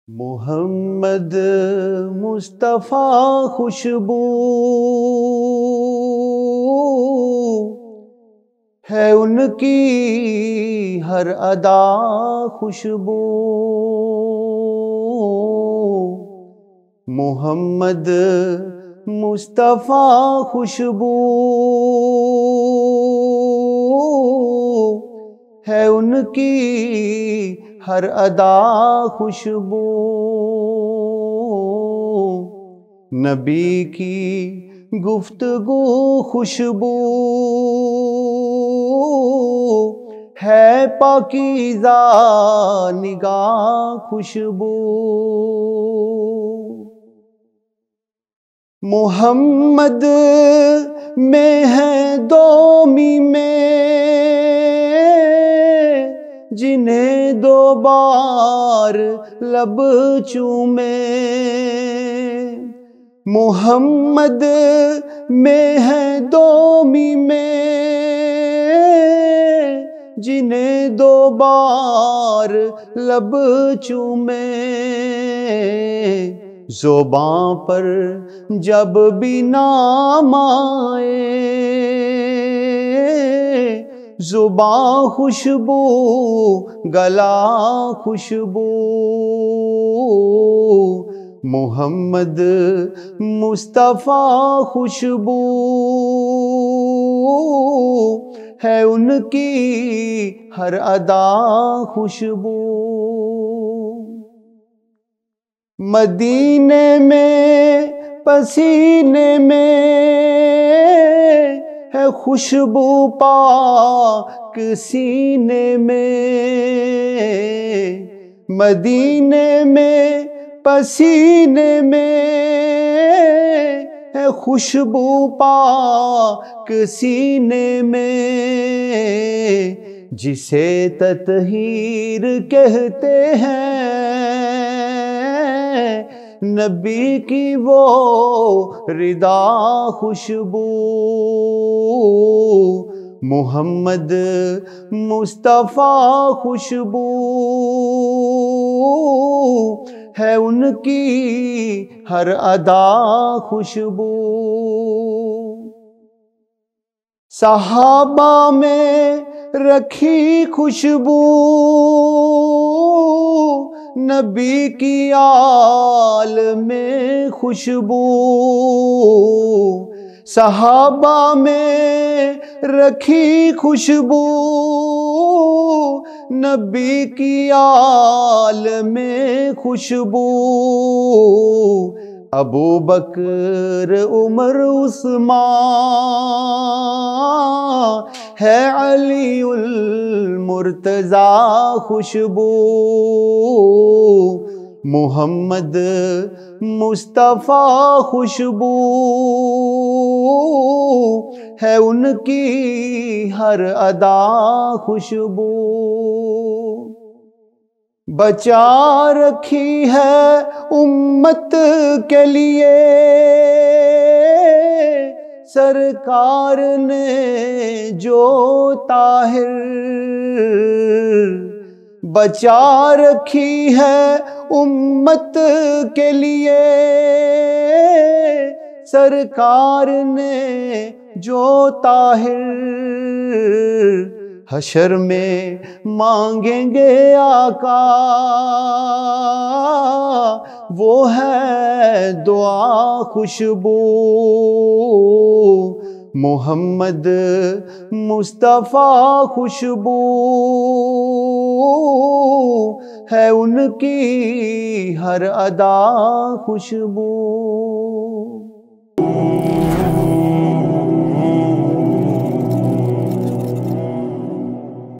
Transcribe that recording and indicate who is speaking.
Speaker 1: मोहम्मद मुस्तफ़ा खुशबू है उनकी हर अदा खुशबू। मोहम्मद मुस्तफ़ा खुशबू है उनकी हर अदा खुशबू। नबी की गुफ्तगू खुशबू है पाकीज़ा निगाह खुशबू। मोहम्मद में है दो मीमें जिन्हें दो बार लब चूमे। मोहम्मद में है दो मीमें जिन्हें दो बार लब चूमे। ज़ुबां पर जब भी नाम आए ज़ुबां खुशबू गला खुशबू। मोहम्मद मुस्तफ़ा खुशबू है उनकी हर अदा खुशबू। मदीने में पसीने में है खुशबू पाक सीने में। मदीने में पसीने में है खुशबू पाक सीने में। जिसे ततहीर कहते हैं नबी की वो रिदा खुशबू। मोहम्मद मुस्तफ़ा खुशबू है उनकी हर अदा खुशबू। सहाबा में रखी खुशबू नबी की आल में खुशबू। सहाबा में रखी खुशबू नबी की आल में खुशबू। अबू बकर उमर उस्मान है अलीउल मुर्तज़ा खुशबू। मोहम्मद मुस्तफ़ा खुशबू है उनकी हर अदा खुशबू। बचा रखी है उम्मत के लिए सरकार ने जो ताहिर। बचा रखी है उम्मत के लिए सरकार ने जो ताहिर। हशर में मांगेंगे आका वो है दुआ खुशबू। मोहम्मद मुस्तफ़ा खुशबू है उनकी हर अदा खुशबू।